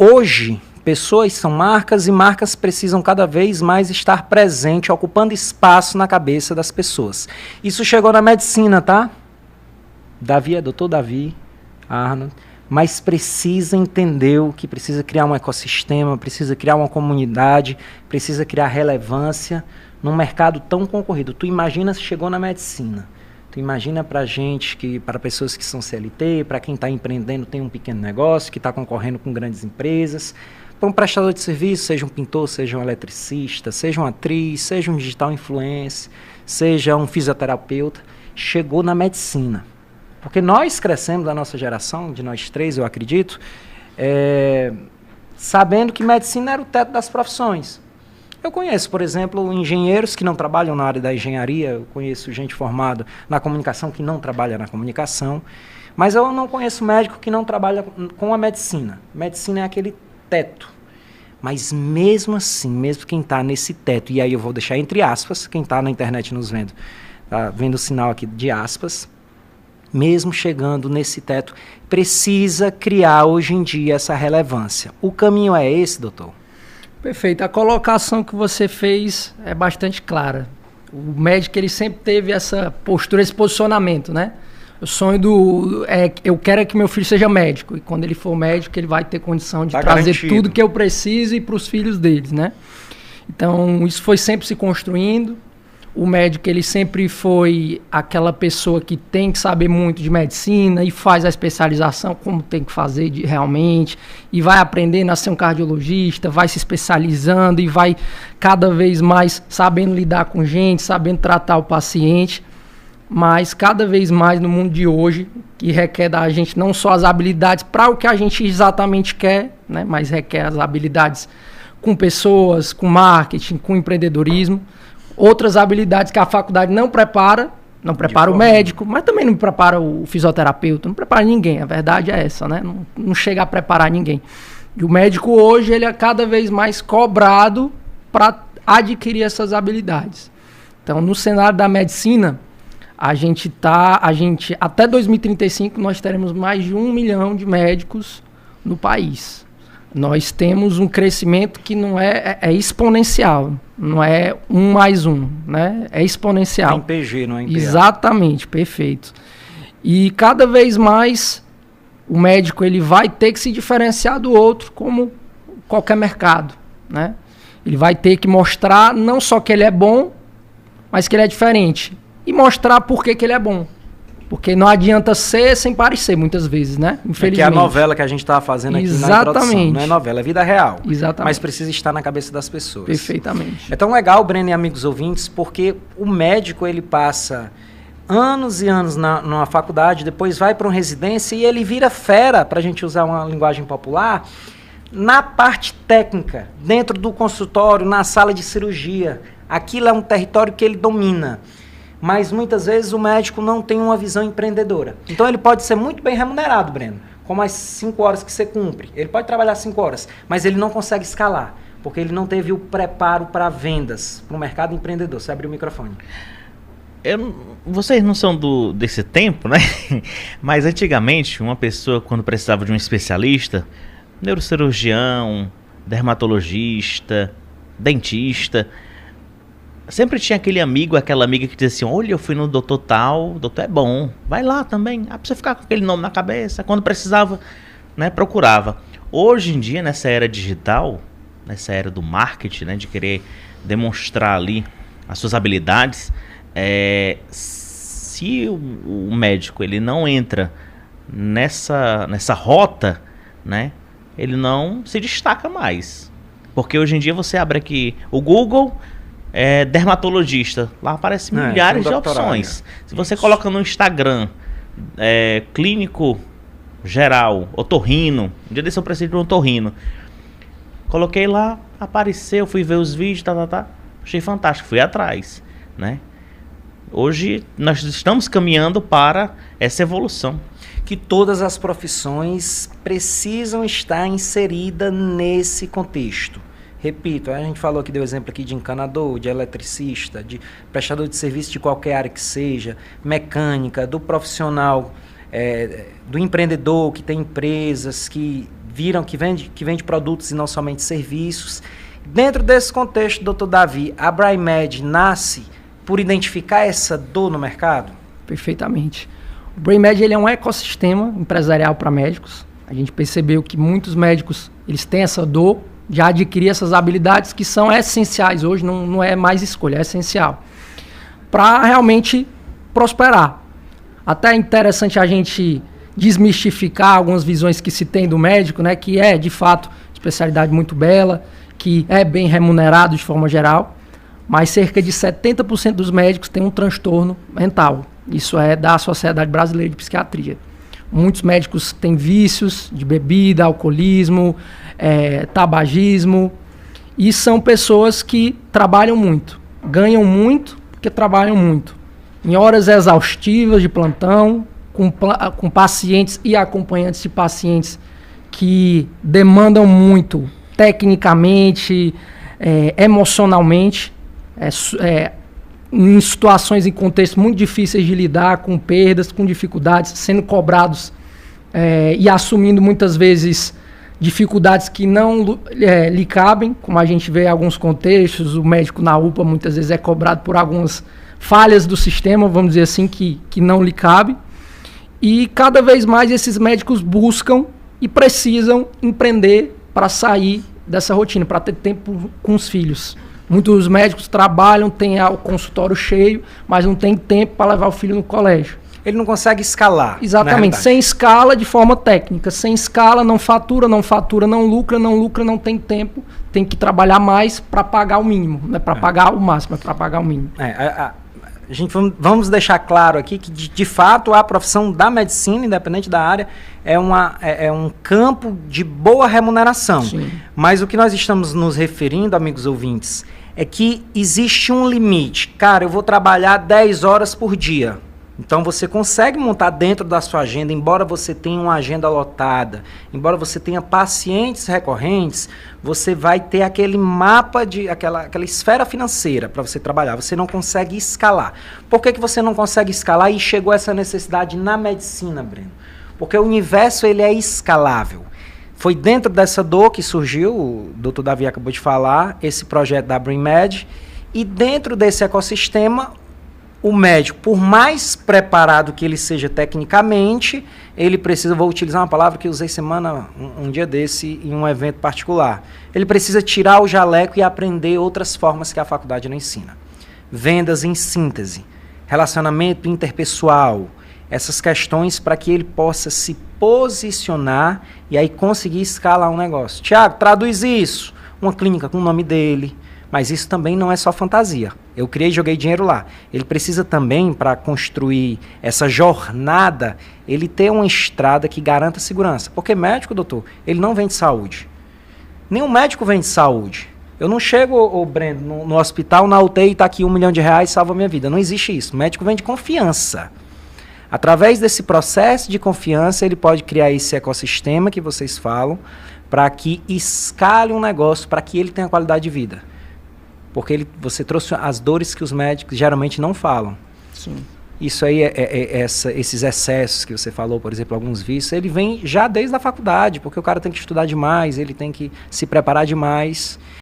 Hoje, pessoas são marcas e marcas precisam cada vez mais estar presente, ocupando espaço na cabeça das pessoas. Isso chegou na medicina, tá? Davi é doutor Davi Arnold, mas precisa entender que precisa criar um ecossistema, precisa criar uma comunidade, precisa criar relevância num mercado tão concorrido. Tu imagina se chegou na medicina. Tu imagina para gente, para pessoas que são CLT, para quem está empreendendo, tem um pequeno negócio, que está concorrendo com grandes empresas, para um prestador de serviço, seja um pintor, seja um eletricista, seja uma atriz, seja um digital influencer, seja um fisioterapeuta, chegou na medicina. Porque nós crescemos, a nossa geração, de nós três, eu acredito, sabendo que medicina era o teto das profissões. Eu conheço, por exemplo, engenheiros que não trabalham na área da engenharia, eu conheço gente formada na comunicação que não trabalha na comunicação, mas eu não conheço médico que não trabalha com a medicina. Medicina é aquele teto. Mas mesmo assim, mesmo quem está nesse teto, e aí eu vou deixar entre aspas, quem está na internet nos vendo, tá vendo o sinal aqui de aspas, mesmo chegando nesse teto, precisa criar hoje em dia essa relevância. O caminho é esse, doutor? Perfeito. A colocação que você fez é bastante clara. O médico, ele sempre teve essa postura, esse posicionamento, né? O sonho eu quero que meu filho seja médico. E quando ele for médico, ele vai ter condição de trazer tudo que eu preciso e para os filhos deles, né? Então, isso foi sempre se construindo. O médico, ele sempre foi aquela pessoa que tem que saber muito de medicina e faz a especialização como tem que fazer realmente, e vai aprendendo a ser um cardiologista, vai se especializando e vai cada vez mais sabendo lidar com gente, sabendo tratar o paciente. Mas cada vez mais no mundo de hoje, que requer da gente não só as habilidades para o que a gente exatamente quer, né, mas requer as habilidades com pessoas, com marketing, com empreendedorismo. Outras habilidades que a faculdade não prepara o médico, mas também não prepara o fisioterapeuta, não prepara ninguém, a verdade é essa, né? Não chega a preparar ninguém. E o médico hoje, ele é cada vez mais cobrado para adquirir essas habilidades. Então, no cenário da medicina, até 2035, nós teremos mais de 1 milhão de médicos no país. Nós temos um crescimento que não é exponencial, não é 1 mais 1, né? É exponencial. É em PG, não é em PA. Exatamente, perfeito. E cada vez mais o médico, ele vai ter que se diferenciar do outro, como qualquer mercado, né? Ele vai ter que mostrar não só que ele é bom, mas que ele é diferente. E mostrar por que ele é bom. Porque não adianta ser sem parecer, muitas vezes, né? Infelizmente. Que é a novela que a gente estava fazendo aqui na introdução. Não é novela, é vida real. Exatamente. Mas precisa estar na cabeça das pessoas. Perfeitamente. É tão legal, Breno e amigos ouvintes, porque o médico, ele passa anos e anos numa faculdade, depois vai para uma residência e ele vira fera, para a gente usar uma linguagem popular, na parte técnica, dentro do consultório, na sala de cirurgia. Aquilo é um território que ele domina. Mas muitas vezes o médico não tem uma visão empreendedora. Então ele pode ser muito bem remunerado, Breno, como as 5 horas que você cumpre. Ele pode trabalhar 5 horas, mas ele não consegue escalar, porque ele não teve o preparo para vendas, para o mercado empreendedor. Você abriu o microfone. Vocês não são desse tempo, né? Mas antigamente, uma pessoa, quando precisava de um especialista, neurocirurgião, dermatologista, dentista, sempre tinha aquele amigo, aquela amiga que dizia assim: olha, eu fui no doutor tal, o doutor é bom, vai lá também. Pra você ficar com aquele nome na cabeça, quando precisava, né, procurava. Hoje em dia, nessa era digital, nessa era do marketing, né, de querer demonstrar ali as suas habilidades, se o médico ele não entra nessa rota, né, ele não se destaca mais. Porque hoje em dia você abre aqui o Google, dermatologista, lá aparecem milhares de opções. Se você coloca no Instagram clínico geral, otorrino, um dia desse eu preciso de um otorrino, coloquei lá, apareceu, fui ver os vídeos, achei fantástico, fui atrás, né? Hoje nós estamos caminhando para essa evolução. Que todas as profissões precisam estar inseridas nesse contexto. Repito, a gente falou aqui, deu exemplo aqui de encanador, de eletricista, de prestador de serviço de qualquer área que seja, mecânica, do profissional, do empreendedor que tem empresas, que viram que vende produtos e não somente serviços. Dentro desse contexto, doutor Davi, a BrainMed nasce por identificar essa dor no mercado? Perfeitamente. O BrainMed ele é um ecossistema empresarial para médicos. A gente percebeu que muitos médicos eles têm essa dor de adquirir essas habilidades que são essenciais hoje, não é mais escolha, é essencial, para realmente prosperar. Até é interessante a gente desmistificar algumas visões que se tem do médico, né, que é, de fato, especialidade muito bela, que é bem remunerado de forma geral, mas cerca de 70% dos médicos têm um transtorno mental. Isso é da Sociedade Brasileira de Psiquiatria. Muitos médicos têm vícios de bebida, alcoolismo, tabagismo, e são pessoas que trabalham muito, ganham muito porque trabalham muito, em horas exaustivas de plantão, com pacientes e acompanhantes de pacientes que demandam muito tecnicamente, emocionalmente, em situações, em contextos muito difíceis de lidar, com perdas, com dificuldades, sendo cobrados e assumindo muitas vezes dificuldades que não lhe cabem, como a gente vê em alguns contextos. O médico na UPA muitas vezes é cobrado por algumas falhas do sistema, vamos dizer assim, que não lhe cabe. E cada vez mais esses médicos buscam e precisam empreender para sair dessa rotina, para ter tempo com os filhos. Muitos médicos trabalham, têm o consultório cheio, mas não tem tempo para levar o filho no colégio. Ele não consegue escalar. Exatamente, sem escala de forma técnica. Sem escala, não fatura, não lucra, não tem tempo. Tem que trabalhar mais para pagar o mínimo. Não é para pagar o máximo, é para pagar o mínimo. Vamos deixar claro aqui que, de fato, a profissão da medicina, independente da área, é um campo de boa remuneração. Sim. Mas o que nós estamos nos referindo, amigos ouvintes, é que existe um limite. Cara, eu vou trabalhar 10 horas por dia. Então, você consegue montar dentro da sua agenda, embora você tenha uma agenda lotada, embora você tenha pacientes recorrentes, você vai ter aquele mapa, aquela esfera financeira para você trabalhar. Você não consegue escalar. Por que você não consegue escalar e chegou essa necessidade na medicina, Breno? Porque o universo ele é escalável. Foi dentro dessa dor que surgiu, o Dr. Davi acabou de falar, esse projeto da BrainMed, e dentro desse ecossistema, o médico, por mais preparado que ele seja tecnicamente, ele precisa, vou utilizar uma palavra que usei um dia desse, em um evento particular, ele precisa tirar o jaleco e aprender outras formas que a faculdade não ensina. Vendas em síntese, relacionamento interpessoal, essas questões para que ele possa se posicionar e aí conseguir escalar um negócio. Tiago, traduz isso. Uma clínica com o nome dele. Mas isso também não é só fantasia. Eu criei e joguei dinheiro lá. Ele precisa também, para construir essa jornada, ele ter uma estrada que garanta segurança. Porque médico, doutor, ele não vende saúde. Nenhum médico vende saúde. Eu não chego, Breno, no hospital, na UTI, está aqui R$1 milhão, salva a minha vida. Não existe isso. O médico vende confiança. Através desse processo de confiança, ele pode criar esse ecossistema que vocês falam, para que escale um negócio, para que ele tenha qualidade de vida. Porque você trouxe as dores que os médicos geralmente não falam. Sim. Isso aí, esses excessos que você falou, por exemplo, alguns vícios, ele vem já desde a faculdade, porque o cara tem que estudar demais, ele tem que se preparar demais.